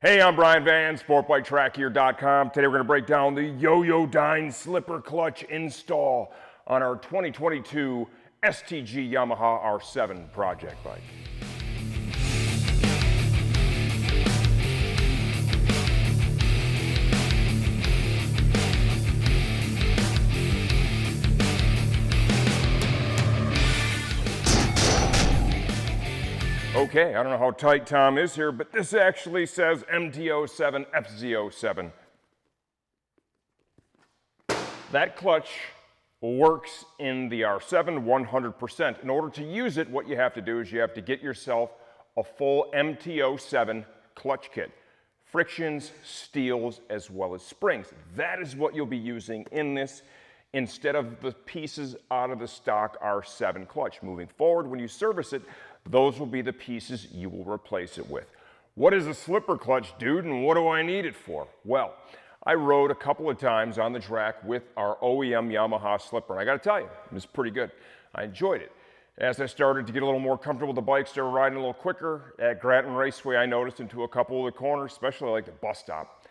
Hey, I'm Brian Van, SportbikeTrackHere.com. Today we're going to break down the Yoyodyne Slipper Clutch install on our 2022 STG Yamaha R7 project bike. Okay, I don't know how tight Tom is here, but this actually says MT07 FZ07. That clutch works in the R7 100%. In order to use it, what you have to do is you have to get yourself a full MT07 clutch kit. Frictions, steels, as well as springs. That is what you'll be using in this instead of the pieces out of the stock R7 clutch. Moving forward, when you service it, those will be the pieces you will replace it with. What is a slipper clutch, dude, and what do I need it for? Well, I rode a couple of times on the track with our OEM Yamaha slipper, and I gotta tell you, it was pretty good. I enjoyed it. As I started to get a little more comfortable with the bike, started riding a little quicker, at Grattan Raceway, I noticed into a couple of the corners, especially like the bus stop,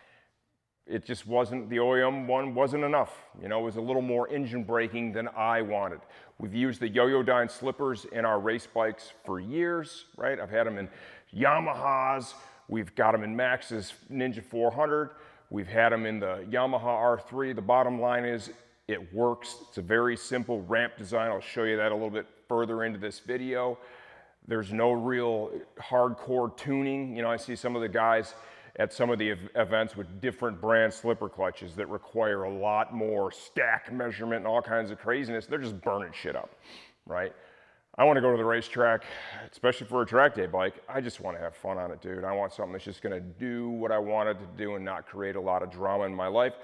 it just wasn't, the OEM one wasn't enough. You know, it was a little more engine braking than I wanted. We've used the Yoyodyne slippers in our race bikes for years, right? I've had them in Yamahas, we've got them in Max's Ninja 400, we've had them in the Yamaha R3. The bottom line is, it works. It's a very simple ramp design. I'll show you that a little bit further into this video. There's no real hardcore tuning. You know, I see some of the guys at some of the events with different brand slipper clutches that require a lot more stack measurement and all kinds of craziness. They're just burning shit up, right? I want to go to the racetrack, especially for a track day bike. I just want to have fun on it, dude. I want something that's just going to do what I wanted to do and not create a lot of drama in my life.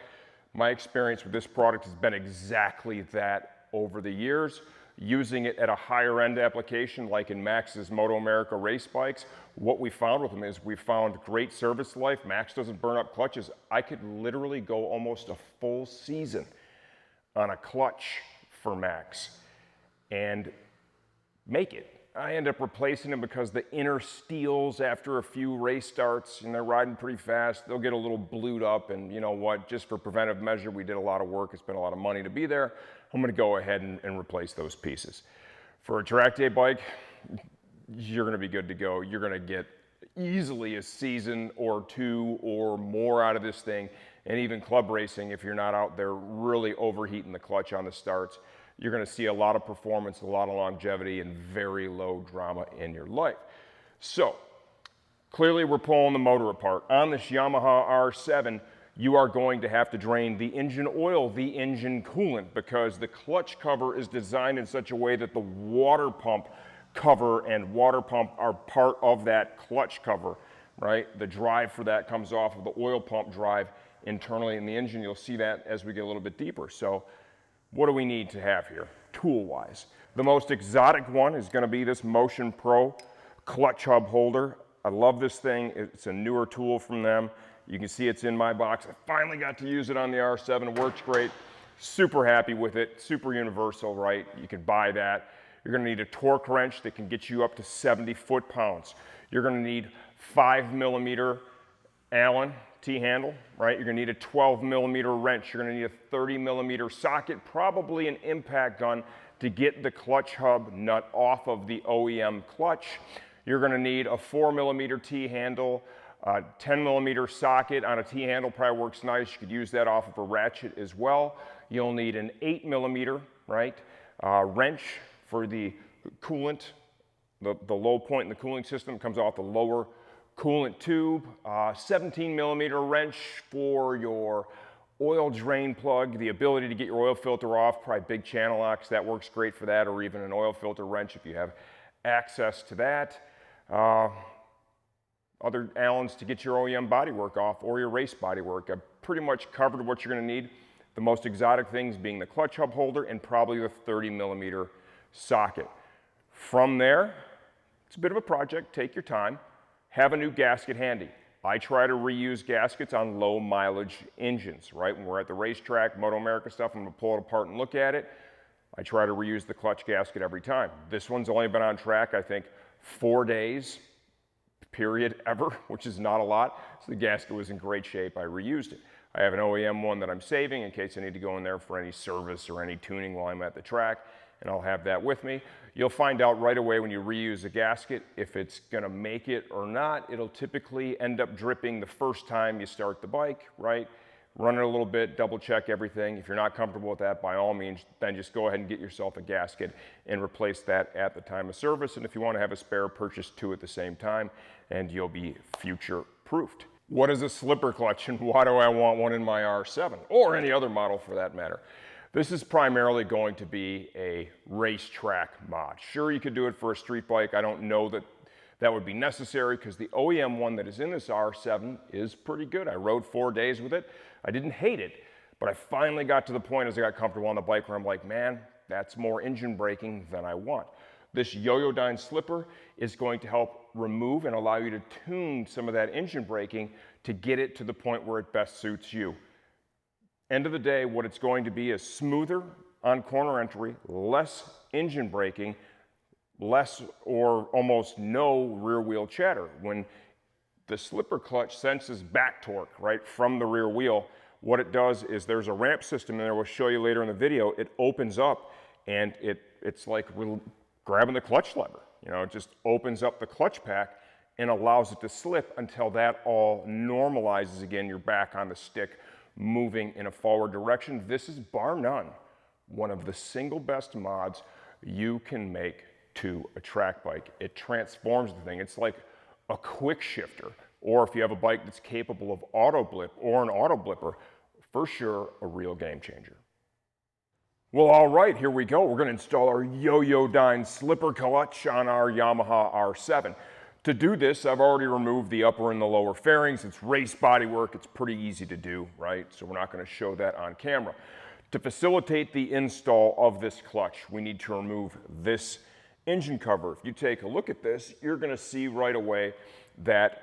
My experience with this product has been exactly that over the years. Using it at a higher end application like in Max's Moto America race bikes, what we found with them is we found great service life. Max doesn't burn up clutches. I could literally go almost a full season on a clutch for Max and make it. I end up replacing them because the inner steels after a few race starts and they're riding pretty fast, they'll get a little blued up, and you know what, just for preventive measure, we did a lot of work, it's been a lot of money to be there. I'm gonna go ahead and replace those pieces. For a track day bike, you're gonna be good to go. You're gonna get easily a season or two or more out of this thing, and even club racing, if you're not out there really overheating the clutch on the starts, you're gonna see a lot of performance, a lot of longevity, and very low drama in your life. So, clearly we're pulling the motor apart. On this Yamaha R7, you are going to have to drain the engine oil, the engine coolant, because the clutch cover is designed in such a way that the water pump cover and water pump are part of that clutch cover, right? The drive for that comes off of the oil pump drive internally in the engine. You'll see that as we get a little bit deeper. So, what do we need to have here, tool-wise? The most exotic one is gonna be this Motion Pro clutch hub holder. I love this thing. It's a newer tool from them. You can see it's in my box. I finally got to use it on the R7. It works great. Super happy with it. Super universal, right? You can buy that. You're gonna need a torque wrench that can get you up to 70 foot-pounds. You're gonna need 5mm Allen T-handle, right? You're gonna need a 12mm wrench. You're gonna need a 30mm socket, probably an impact gun to get the clutch hub nut off of the OEM clutch. You're gonna need a 4mm T-handle, 10mm socket on a T-handle probably works nice. You could use that off of a ratchet as well. You'll need an 8mm, right, wrench for the coolant. The low point in the cooling system comes off the lower coolant tube. 17mm wrench for your oil drain plug, the ability to get your oil filter off, probably big channel locks, that works great for that, or even an oil filter wrench if you have access to that. Other Allens to get your OEM bodywork off or your race bodywork. I've pretty much covered what you're gonna need. The most exotic things being the clutch hub holder and probably the 30mm socket. From there, it's a bit of a project, take your time. Have a new gasket handy. I try to reuse gaskets on low mileage engines, right? When we're at the racetrack, Moto America stuff, I'm gonna pull it apart and look at it. I try to reuse the clutch gasket every time. This one's only been on track, I think, 4 days. period ever, which is not a lot. So the gasket was in great shape. I reused it. I have an OEM one that I'm saving in case I need to go in there for any service or any tuning while I'm at the track, and I'll have that with me. You'll find out right away when you reuse a gasket if it's gonna make it or not. It'll typically end up dripping the first time you start the bike, right? Run it a little bit, double check everything. If you're not comfortable with that, by all means, then just go ahead and get yourself a gasket and replace that at the time of service. And if you want to have a spare, purchase two at the same time, and you'll be future proofed. What is a slipper clutch, and why do I want one in my R7 or any other model for that matter? This is primarily going to be a racetrack mod. Sure, you could do it for a street bike. I don't know that that would be necessary because the OEM one that is in this R7 is pretty good. I rode 4 days with it. I didn't hate it, but I finally got to the point as I got comfortable on the bike where I'm like, man, that's more engine braking than I want. This Yoyodyne Slipper is going to help remove and allow you to tune some of that engine braking to get it to the point where it best suits you. End of the day, what it's going to be is smoother on corner entry, less engine braking, less or almost no rear wheel chatter. When the slipper clutch senses back torque, right, from the rear wheel, what it does is there's a ramp system in there, we'll show you later in the video. It opens up and it's like grabbing the clutch lever. You know, it just opens up the clutch pack and allows it to slip until that all normalizes again. You're back on the stick, moving in a forward direction. This is bar none one of the single best mods you can make to a track bike. It transforms the thing. It's like a quick shifter, or if you have a bike that's capable of auto blip or an auto blipper, for sure a real game changer. Well, all right, here we go. We're going to install our Yoyodyne Slipper Clutch on our Yamaha R7. To do this, I've already removed the upper and the lower fairings. It's race bodywork. It's pretty easy to do, right? So we're not going to show that on camera. To facilitate the install of this clutch, we need to remove this engine cover. If you take a look at this, you're going to see right away that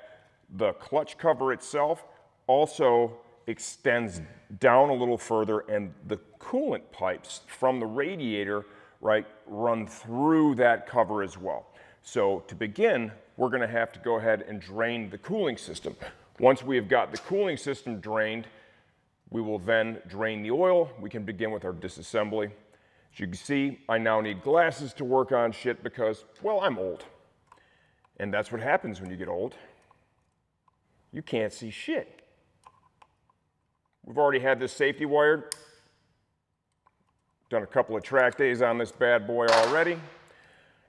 the clutch cover itself also extends down a little further, and the coolant pipes from the radiator, right, run through that cover as well. So to begin, we're going to have to go ahead and drain the cooling system. Once we have got the cooling system drained, we will then drain the oil. We can begin with our disassembly. As you can see, I now need glasses to work on shit because, well, I'm old. And that's what happens when you get old. You can't see shit. We've already had this safety wired. Done a couple of track days on this bad boy already.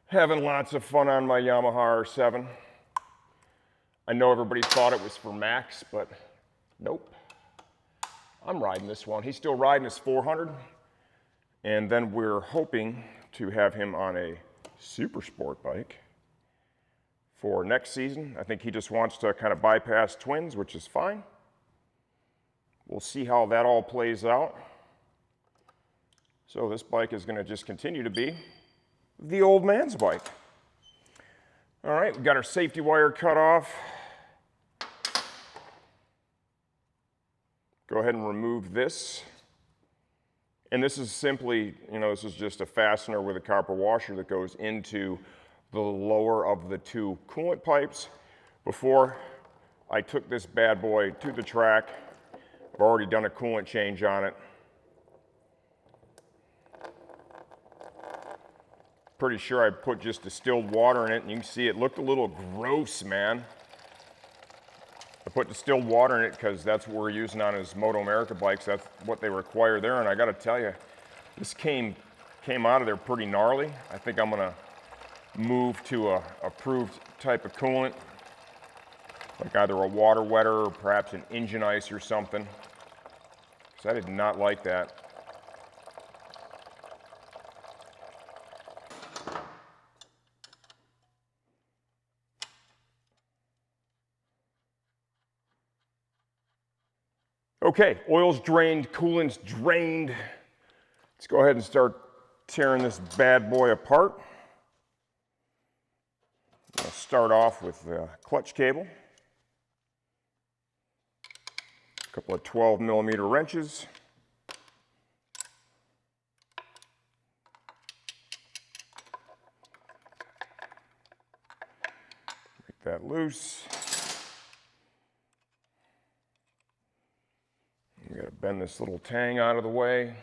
Having lots of fun on my Yamaha R7. I know everybody thought it was for Max, but nope. I'm riding this one. He's still riding his 400. And then we're hoping to have him on a super sport bike for next season. I think he just wants to kind of bypass twins, which is fine. We'll see how that all plays out. So this bike is going to just continue to be the old man's bike. All right, we got our safety wire cut off. Go ahead and remove this. And this is simply, you know, this is just a fastener with a copper washer that goes into the lower of the two coolant pipes. Before I took this bad boy to the track, I've already done a coolant change on it. Pretty sure I put just distilled water in it, and you can see it looked a little gross, man. I put distilled water in it because that's what we're using on his Moto America bikes. That's what they require there, and I got to tell you, this came out of there pretty gnarly. I think I'm gonna move to a approved type of coolant, like either a water wetter or perhaps an engine ice or something, because I did not like that. Okay, oil's drained, coolant's drained. Let's go ahead and start tearing this bad boy apart. I'll start off with the clutch cable. A couple of 12mm wrenches. Make that loose. loose. We gotta bend this little tang out of the way.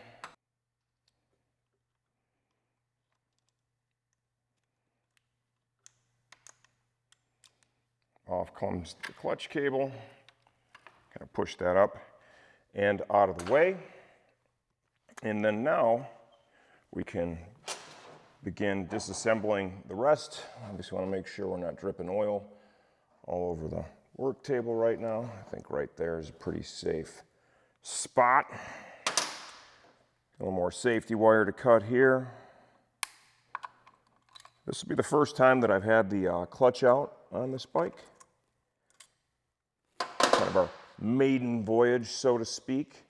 Off comes the clutch cable. Kind of push that up and out of the way. And then now we can begin disassembling the rest. Obviously want to make sure we're not dripping oil all over the work table right now. I think right there is a pretty safe spot. A little more safety wire to cut here. This will be the first time that I've had the clutch out on this bike. Kind of our maiden voyage, so to speak.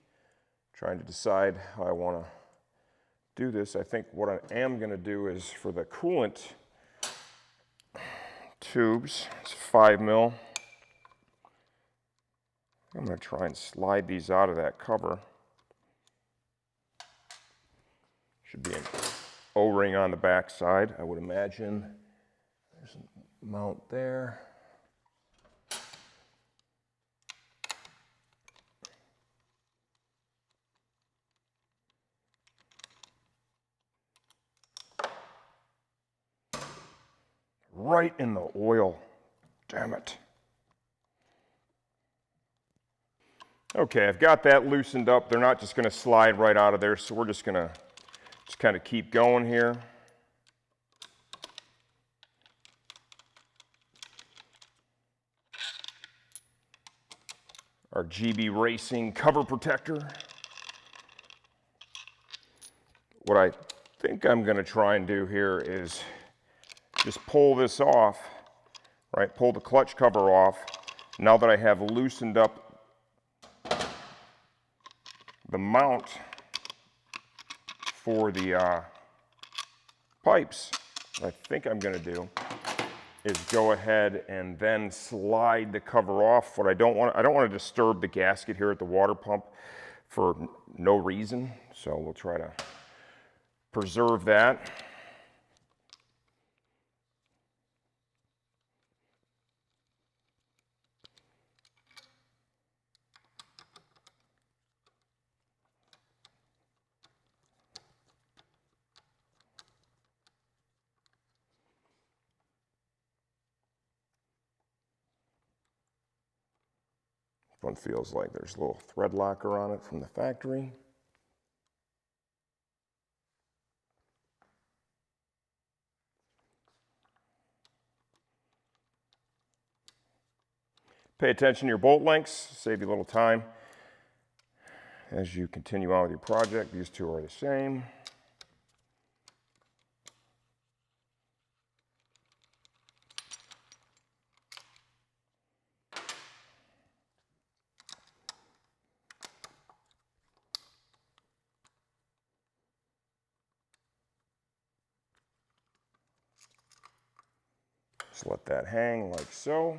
Trying to decide how I want to do this. I think what I am going to do is for the coolant tubes, it's 5 mil. I'm going to try and slide these out of that cover. Should be an O-ring on the back side, I would imagine. There's a mount there. Right in the oil. Damn it. Okay, I've got that loosened up. They're not just going to slide right out of there, so we're just going to kind of keep going here. Our GB Racing cover protector. What I think I'm going to try and do here is just pull this off, right? Pull the clutch cover off. Now that I have loosened up the mount for the pipes, what I think I'm going to do is go ahead and then slide the cover off. What I don't want to disturb the gasket here at the water pump for no reason, so we'll try to preserve that. One feels like there's a little thread locker on it from the factory. Pay attention to your bolt lengths, save you a little time. As you continue on with your project, these two are the same. Just let that hang like so.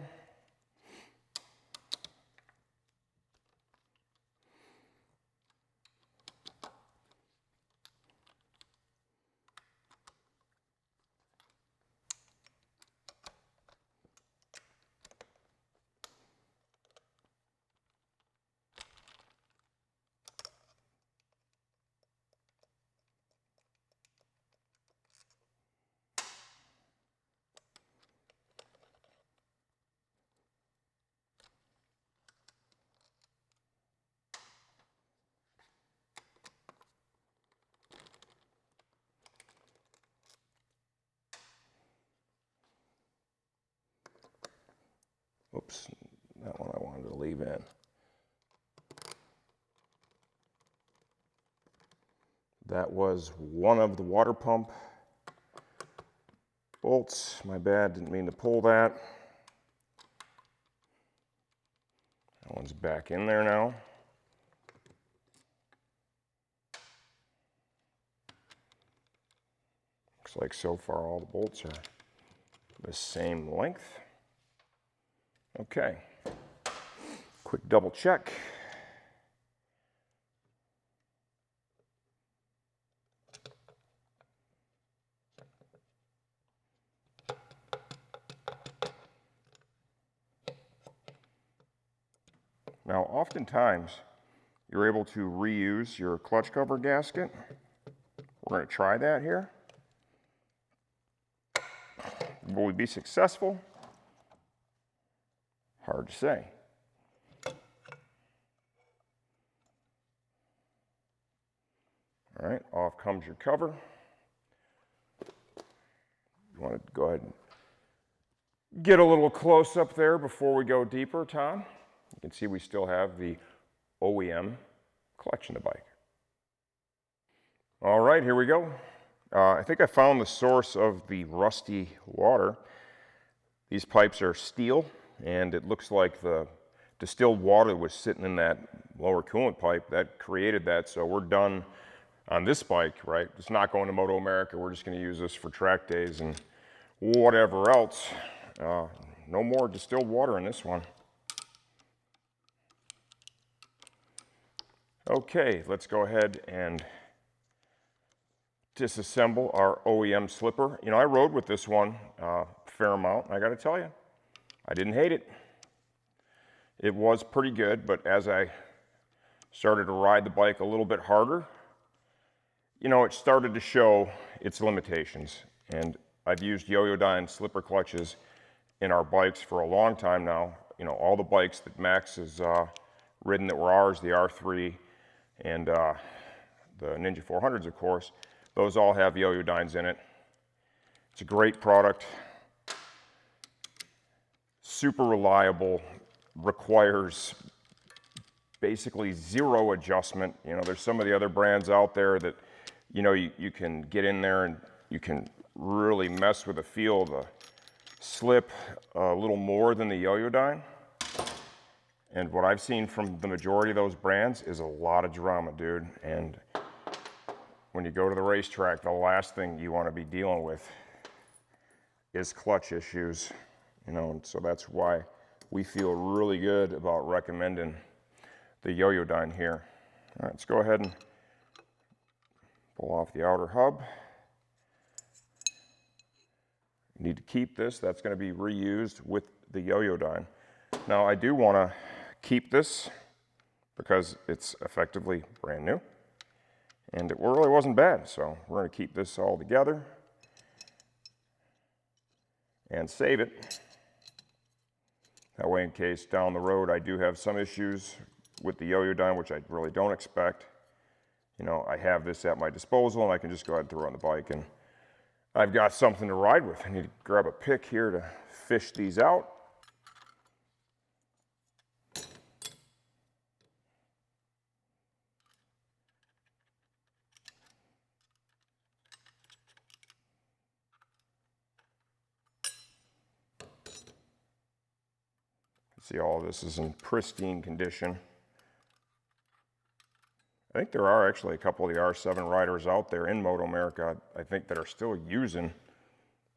Oops, that one I wanted to leave in. That was one of the water pump bolts. My bad, didn't mean to pull that. That one's back in there now. Looks like so far all the bolts are the same length. Okay, quick double check. Now, oftentimes, you're able to reuse your clutch cover gasket. We're going to try that here. Will we be successful? Hard to say. All right, off comes your cover. You want to go ahead and get a little close up there before we go deeper, Tom. You can see we still have the OEM clutch in the bike. All right, here we go. I think I found the source of the rusty water. These pipes are steel, and it looks like the distilled water was sitting in that lower coolant pipe that created that, so we're done on this bike, right? It's not going to Moto America. We're just going to use this for track days and whatever else. No more distilled water in this one. Okay, let's go ahead and disassemble our OEM slipper. You know, I rode with this one a fair amount. I got to tell you, I didn't hate it. It was pretty good, but as I started to ride the bike a little bit harder, you know, it started to show its limitations. And I've used Yoyodyne Slipper Clutches in our bikes for a long time now. You know, all the bikes that Max has ridden that were ours, the R3 and the Ninja 400s, of course, those all have Yoyodynes in it. It's a great product, super reliable, requires basically zero adjustment. You know, there's some of the other brands out there that, you know, you can get in there and you can really mess with the feel of the slip a little more than the Yoyodyne. And what I've seen from the majority of those brands is a lot of drama, dude. And when you go to the racetrack, the last thing you want to be dealing with is clutch issues, you know, and so that's why we feel really good about recommending the Yoyodyne here. All right, let's go ahead and pull off the outer hub. You need to keep this. That's going to be reused with the Yoyodyne. Now, I do want to keep this because it's effectively brand new. And it really wasn't bad, so we're going to keep this all together and save it. That way, in case down the road I do have some issues with the Yoyodyne, which I really don't expect, you know, I have this at my disposal and I can just go ahead and throw it on the bike and I've got something to ride with. I need to grab a pick here to fish these out. See, all of this is in pristine condition. I think there are actually a couple of the R7 riders out there in Moto America, I think, that are still using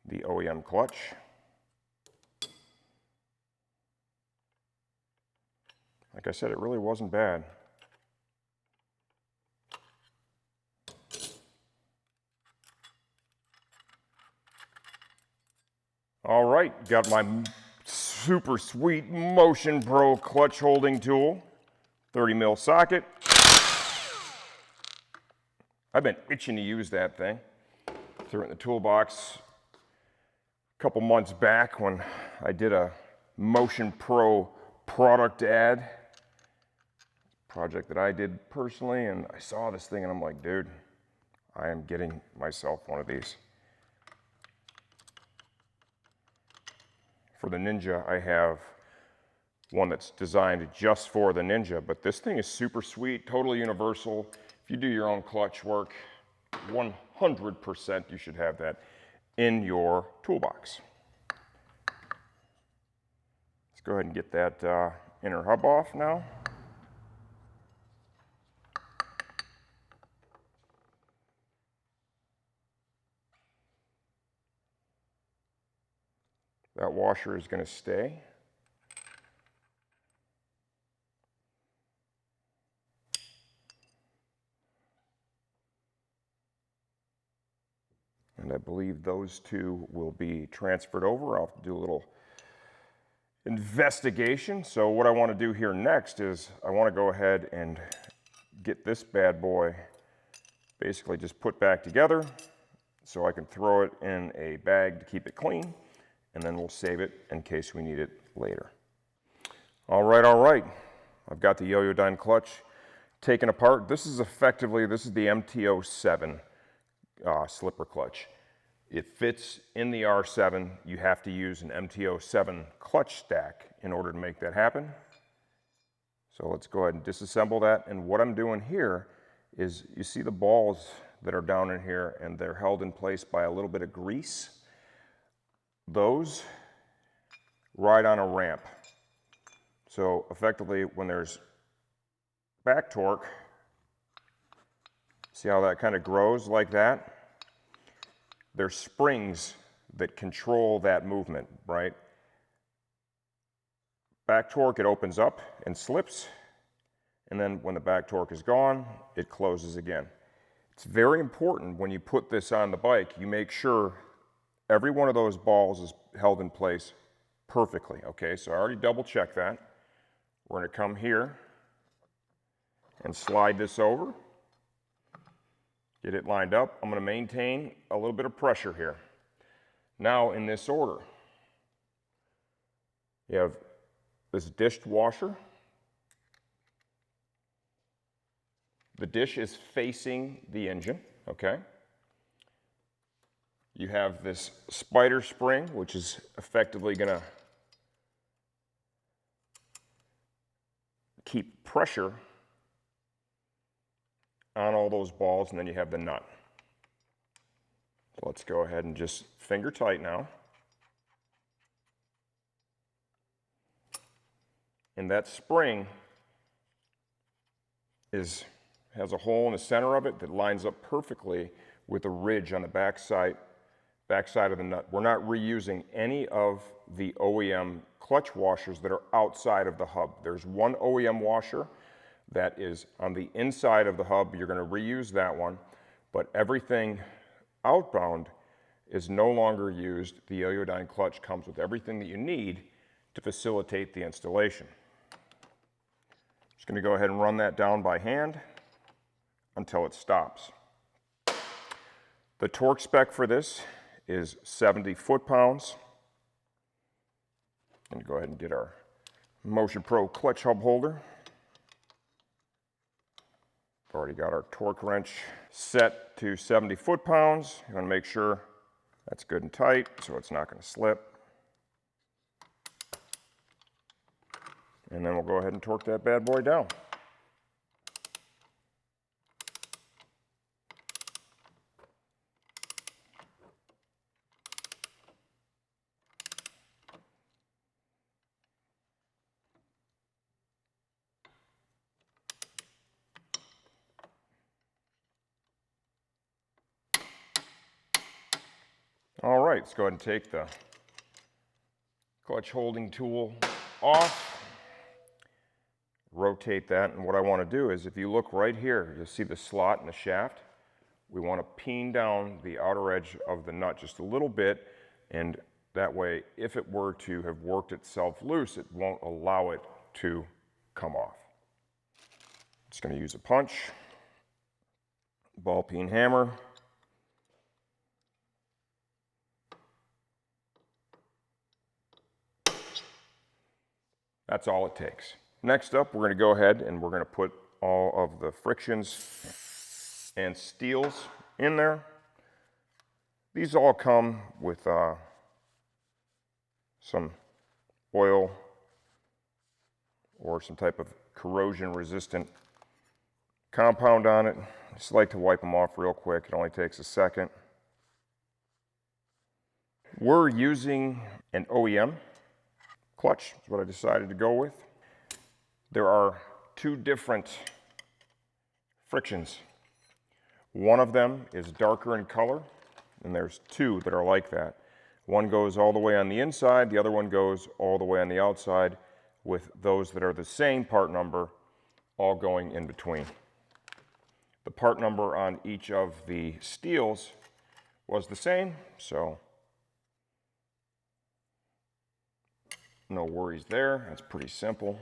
the OEM clutch. Like I said, it really wasn't bad. All right, got my super sweet Motion Pro clutch holding tool, 30 mil socket. I've been itching to use that thing. Threw it in the toolbox a couple months back when I did a Motion Pro product ad, project that I did personally, and I saw this thing and I'm like, dude, I am getting myself one of these. For the Ninja, I have one that's designed just for the Ninja, but this thing is super sweet, totally universal. If you do your own clutch work, 100% you should have that in your toolbox. Let's go ahead and get that inner hub off now. That washer is going to stay. And I believe those two will be transferred over. I'll have to do a little investigation. So what I want to do here next is I want to go ahead and get this bad boy basically just put back together so I can throw it in a bag to keep it clean, and then we'll save it in case we need it later. All right. I've got the Yoyodyne clutch taken apart. This is the MTO7 slipper clutch. It fits in the R7. You have to use an MTO7 clutch stack in order to make that happen. So let's go ahead and disassemble that. And what I'm doing here is, you see the balls that are down in here and they're held in place by a little bit of grease. Those ride on a ramp. So effectively, when there's back torque, see how that kind of grows like that? There's springs that control that movement, right? Back torque, it opens up and slips, and then when the back torque is gone, it closes again. It's very important when you put this on the bike, you make sure every one of those balls is held in place perfectly, okay? So I already double checked that. We're gonna come here and slide this over, get it lined up. I'm gonna maintain a little bit of pressure here. Now in this order, you have this dish washer. The dish is facing the engine, okay? You have this spider spring, which is effectively gonna keep pressure on all those balls, and then you have the nut. So let's go ahead and just finger tight now. And that spring has a hole in the center of it that lines up perfectly with a ridge on the backside of the nut. We're not reusing any of the OEM clutch washers that are outside of the hub. There's one OEM washer that is on the inside of the hub. You're going to reuse that one, but everything outbound is no longer used. The Yoyodyne clutch comes with everything that you need to facilitate the installation. Just going to go ahead and run that down by hand until it stops. The torque spec for this is 70 foot-pounds. And go ahead and get our Motion Pro clutch hub holder. We've already got our torque wrench set to 70 foot-pounds. You want to make sure that's good and tight so it's not going to slip. And then we'll go ahead and torque that bad boy down. All right, let's go ahead and take the clutch holding tool off, rotate that, and what I want to do is, if you look right here, you'll see the slot in the shaft. We want to peen down the outer edge of the nut just a little bit, and that way, if it were to have worked itself loose, it won't allow it to come off. Just going to use a punch, ball peen hammer. That's all it takes. Next up, we're going to go ahead and we're going to put all of the frictions and steels in there. These all come with some oil or some type of corrosion-resistant compound on it. I just like to wipe them off real quick. It only takes a second. We're using an OEM clutch, is what I decided to go with. There are two different frictions. One of them is darker in color, and there's two that are like that. One goes all the way on the inside, the other one goes all the way on the outside, with those that are the same part number all going in between. The part number on each of the steels was the same, so No worries there, that's pretty simple.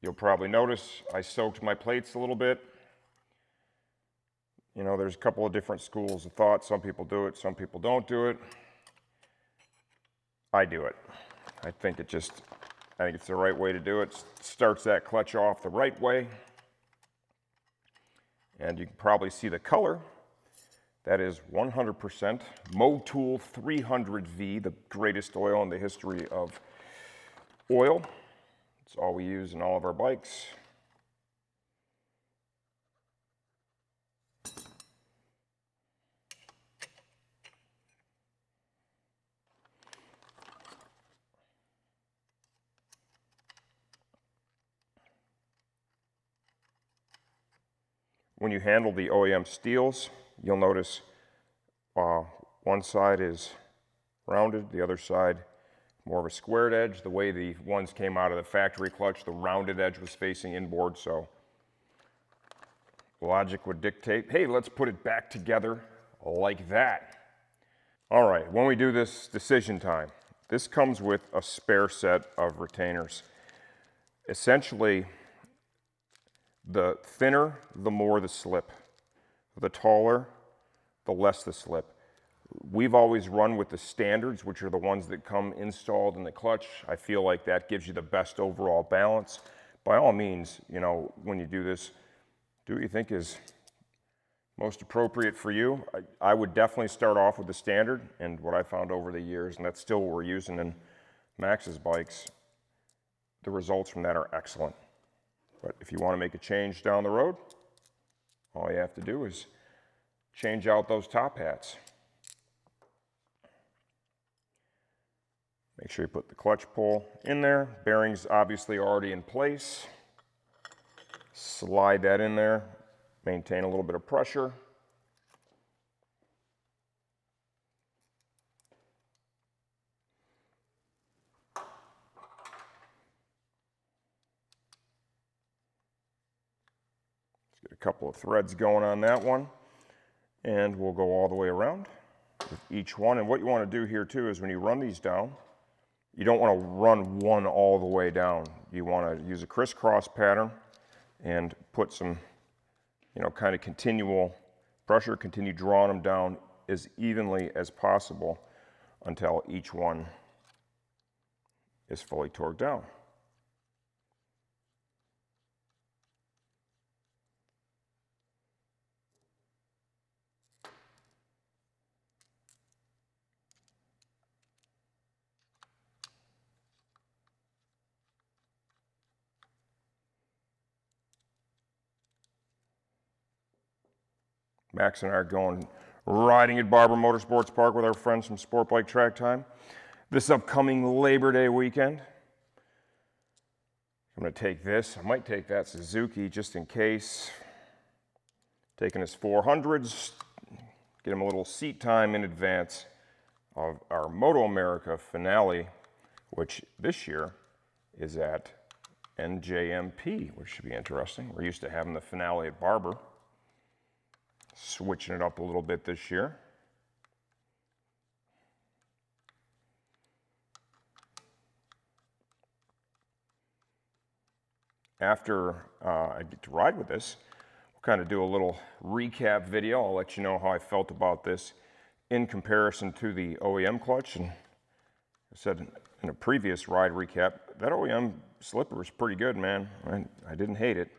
You'll probably notice I soaked my plates a little bit. You know, there's a couple of different schools of thought. Some people do it, some people don't do it. I do it. I think it's the right way to do it. Starts that clutch off the right way. And you can probably see the color. That is 100% Motul 300V, the greatest oil in the history of oil. It's all we use in all of our bikes. When you handle the OEM steels, you'll notice one side is rounded, the other side more of a squared edge. The way the ones came out of the factory clutch, the rounded edge was facing inboard, so logic would dictate, hey, let's put it back together like that. All right, when we do this decision time, this comes with a spare set of retainers. Essentially, the thinner, the more the slip. The taller, the less the slip. We've always run with the standards, which are the ones that come installed in the clutch. I feel like that gives you the best overall balance. By all means, you know, when you do this, do what you think is most appropriate for you. I would definitely start off with the standard, and what I found over the years, and that's still what we're using in Max's bikes, the results from that are excellent. But if you want to make a change down the road, all you have to do is change out those top hats. Make sure you put the clutch pull in there. Bearings obviously already in place. Slide that in there. Maintain a little bit of pressure. Let's get a couple of threads going on that one. And we'll go all the way around with each one. And what you want to do here too is when you run these down, you don't want to run one all the way down. You want to use a crisscross pattern and put some, you know, kind of continual pressure, continue drawing them down as evenly as possible until each one is fully torqued down. Max and I are going riding at Barber Motorsports Park with our friends from Sportbike Track Time this upcoming Labor Day weekend. I'm going to take this. I might take that Suzuki just in case. Taking his 400s, get him a little seat time in advance of our Moto America finale, which this year is at NJMP, which should be interesting. We're used to having the finale at Barber. Switching it up a little bit this year. After I get to ride with this, we'll kind of do a little recap video. I'll let you know how I felt about this in comparison to the OEM clutch. And I said in a previous ride recap, that OEM slipper was pretty good, man. I didn't hate it.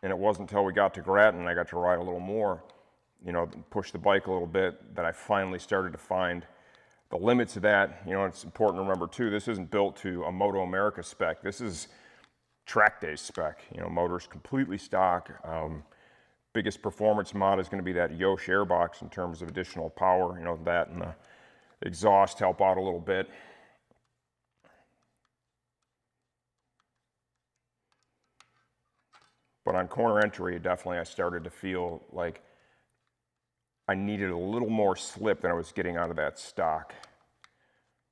And it wasn't until we got to Grattan and I got to ride a little more, you know, push the bike a little bit, that I finally started to find the limits of that. You know, it's important to remember too, this isn't built to a Moto America spec. This is track day spec. You know, motor's completely stock. Biggest performance mod is going to be that Yosh airbox in terms of additional power. You know, that and the exhaust help out a little bit. But on corner entry, definitely I started to feel like I needed a little more slip than I was getting out of that stock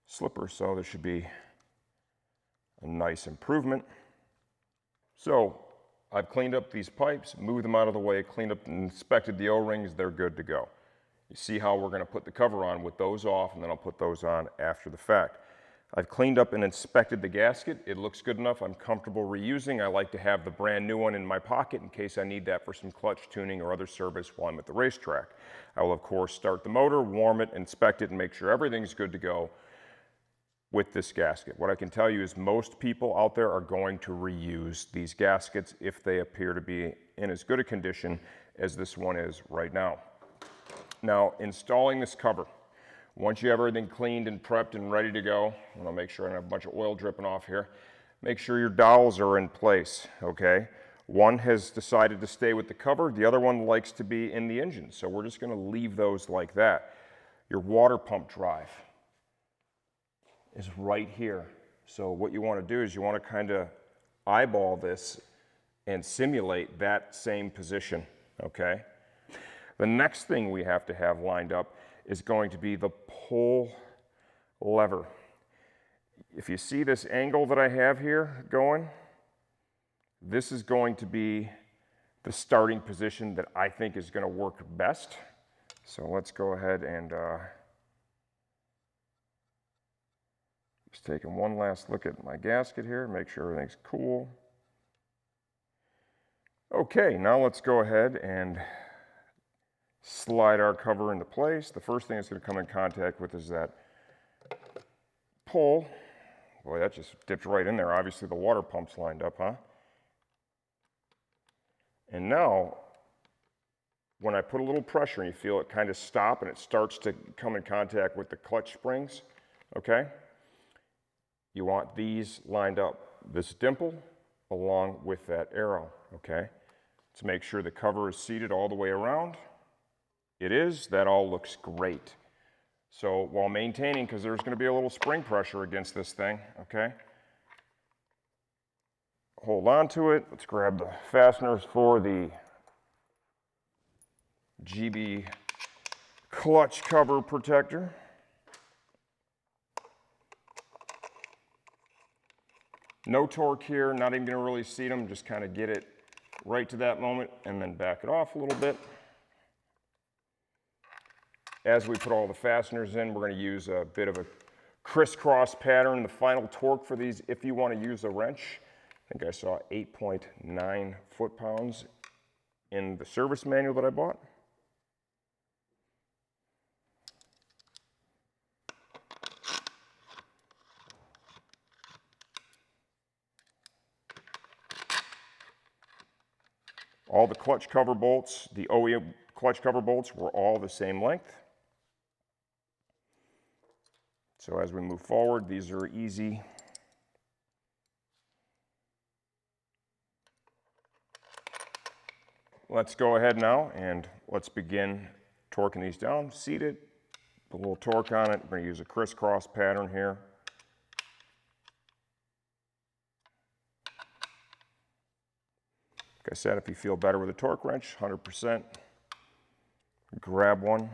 slipper. So there should be a nice improvement. So I've cleaned up these pipes, moved them out of the way, cleaned up and inspected the O-rings, they're good to go. You see how we're going to put the cover on with those off, and then I'll put those on after the fact. I've cleaned up and inspected the gasket. It looks good enough. I'm comfortable reusing. I like to have the brand new one in my pocket in case I need that for some clutch tuning or other service while I'm at the racetrack. I will, of course, start the motor, warm it, inspect it, and make sure everything's good to go with this gasket. What I can tell you is most people out there are going to reuse these gaskets if they appear to be in as good a condition as this one is right now. Now, installing this cover. Once you have everything cleaned and prepped and ready to go, and I'll make sure I don't have a bunch of oil dripping off here, make sure your dowels are in place, okay? One has decided to stay with the cover, the other one likes to be in the engine, so we're just gonna leave those like that. Your water pump drive is right here. So what you wanna do is you wanna kinda eyeball this and simulate that same position, okay? The next thing we have to have lined up is going to be the pull lever. If you see this angle that I have here going, this is going to be the starting position that I think is going to work best. So let's go ahead and just taking one last look at my gasket here, make sure everything's cool. Okay, now let's go ahead and slide our cover into place. The first thing it's going to come in contact with is that pull. Boy, that just dipped right in there. Obviously the water pump's lined up, huh? And now, when I put a little pressure and you feel it kind of stop and it starts to come in contact with the clutch springs, okay? You want these lined up, this dimple along with that arrow, okay? To make sure the cover is seated all the way around. It is, that all looks great. So while maintaining, because there's going to be a little spring pressure against this thing, okay? Hold on to it. Let's grab the fasteners for the GB clutch cover protector. No torque here, not even going to really seat them, just kind of get it right to that moment and then back it off a little bit. As we put all the fasteners in, we're going to use a bit of a crisscross pattern. The final torque for these, if you want to use a wrench, I think I saw 8.9 foot-pounds in the service manual that I bought. All the clutch cover bolts, the OEM clutch cover bolts were all the same length. So as we move forward, these are easy. Let's go ahead now and let's begin torquing these down. Seat it, put a little torque on it. We're going to use a crisscross pattern here. Like I said, if you feel better with a torque wrench, 100%, grab one.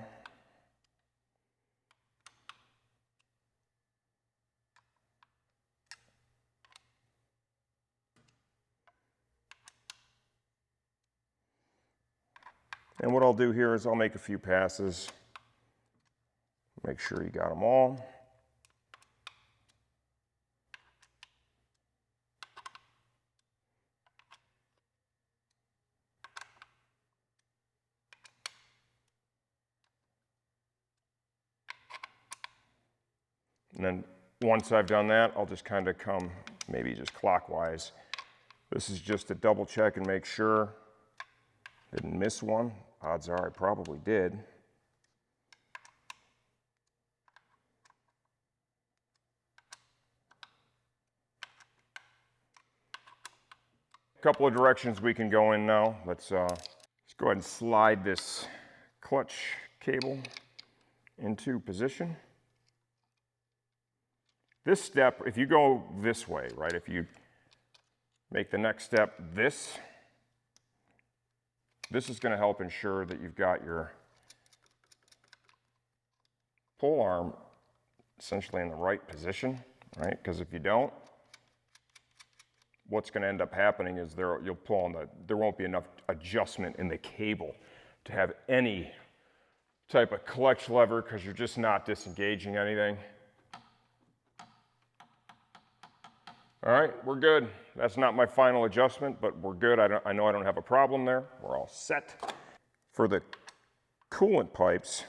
And what I'll do here is I'll make a few passes, make sure you got them all. And then once I've done that, I'll just kind of come maybe just clockwise. This is just to double check and make sure. Didn't miss one. Odds are I probably did. A couple of directions we can go in now. Let's go ahead and slide this clutch cable into position. This step, if you go this way, right, if you make the next step this is going to help ensure that you've got your pull arm essentially in the right position, right? Because if you don't, what's going to end up happening is you'll pull on there won't be enough adjustment in the cable to have any type of clutch lever because you're just not disengaging anything. All right, we're good. That's not my final adjustment, but we're good. I know I don't have a problem there. We're all set. For the coolant pipes,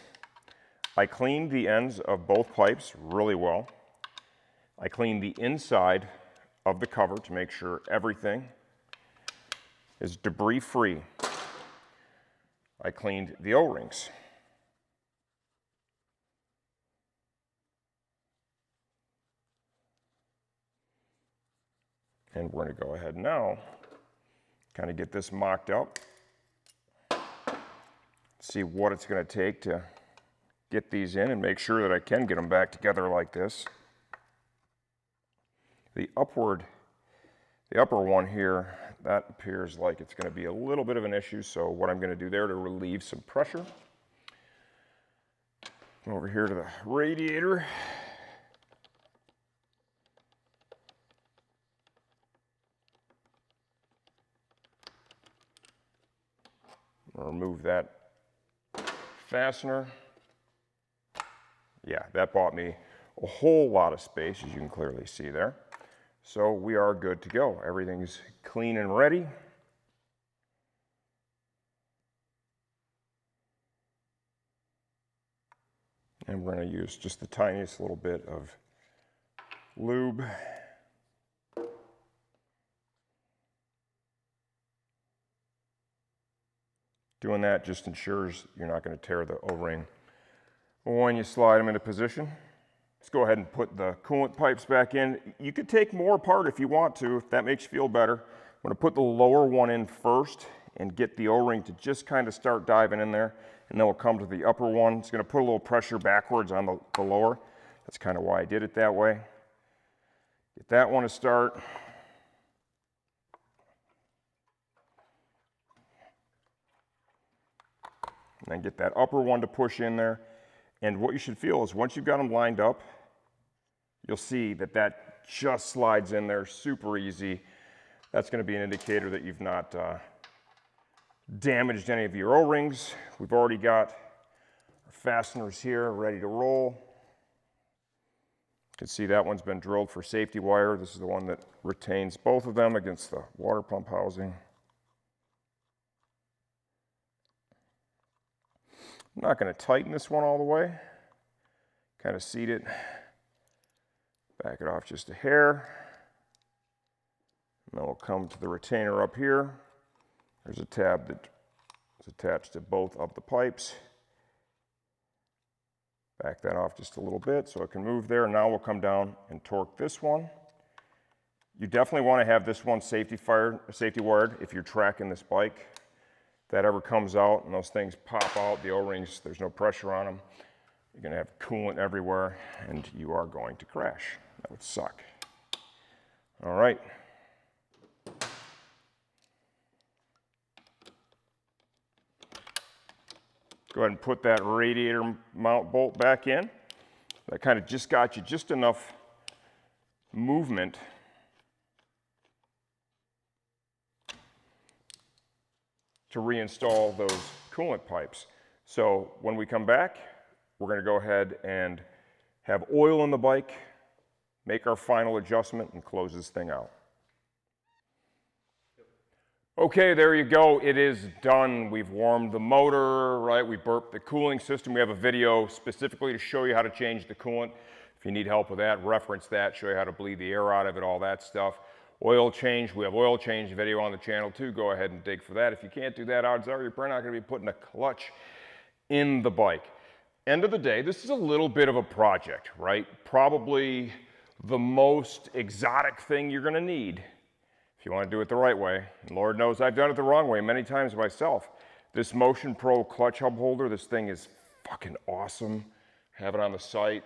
I cleaned the ends of both pipes really well. I cleaned the inside of the cover to make sure everything is debris-free. I cleaned the O-rings. And we're going to go ahead now, kind of get this mocked up, see what it's going to take to get these in and make sure that I can get them back together like this. The upper one here, that appears like it's going to be a little bit of an issue, so what I'm going to do there to relieve some pressure, over here to the radiator. Remove that fastener. Yeah, that bought me a whole lot of space, as you can clearly see there. So we are good to go. Everything's clean and ready. And we're going to use just the tiniest little bit of lube. Doing that just ensures you're not going to tear the O-ring when you slide them into position. Let's go ahead and put the coolant pipes back in. You could take more apart if you want to, if that makes you feel better. I'm going to put the lower one in first and get the O-ring to just kind of start diving in there, and then we'll come to the upper one. It's going to put a little pressure backwards on the lower. That's kind of why I did it that way. Get that one to start. And then get that upper one to push in there. And what you should feel is once you've got them lined up, you'll see that that just slides in there super easy. That's going to be an indicator that you've not damaged any of your O-rings. We've already got our fasteners here ready to roll. You can see that one's been drilled for safety wire. This is the one that retains both of them against the water pump housing. I'm not going to tighten this one all the way. Kind of seat it, back it off just a hair. And then we'll come to the retainer up here. There's a tab that is attached to both of the pipes. Back that off just a little bit so it can move there. Now we'll come down and torque this one. You definitely want to have this one safety wired if you're tracking this bike. If that ever comes out and those things pop out, the O-rings, there's no pressure on them, you're going to have coolant everywhere and you are going to crash. That would suck. All right. Go ahead and put that radiator mount bolt back in. That kind of just got you just enough movement to reinstall those coolant pipes. So when we come back, we're going to go ahead and have oil in the bike, make our final adjustment, and close this thing out. Okay, there you go. It is done. We've warmed the motor, right? We burped the cooling system. We have a video specifically to show you how to change the coolant. If you need help with that, reference that, show you how to bleed the air out of it, all that stuff. Oil change, we have oil change video on the channel too. Go ahead and dig for that. If you can't do that, odds are you're probably not going to be putting a clutch in the bike. End of the day, this is a little bit of a project, right? Probably the most exotic thing you're going to need if you want to do it the right way. And Lord knows I've done it the wrong way many times myself. This Motion Pro clutch hub holder, this thing is fucking awesome. Have it on the site.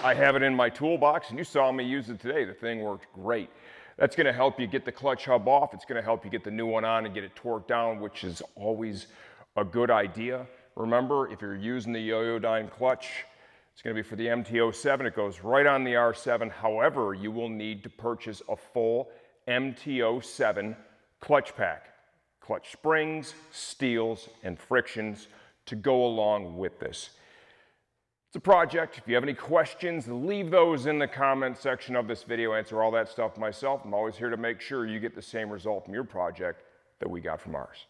I have it in my toolbox, and you saw me use it today. The thing worked great. That's going to help you get the clutch hub off. It's going to help you get the new one on and get it torqued down, which is always a good idea. Remember, if you're using the Yoyodyne clutch, it's going to be for the MT-07. It goes right on the R7. However, you will need to purchase a full MTO7 clutch pack. Clutch springs, steels, and frictions to go along with this. It's a project. If you have any questions, leave those in the comment section of this video. Answer all that stuff myself. I'm always here to make sure you get the same result from your project that we got from ours.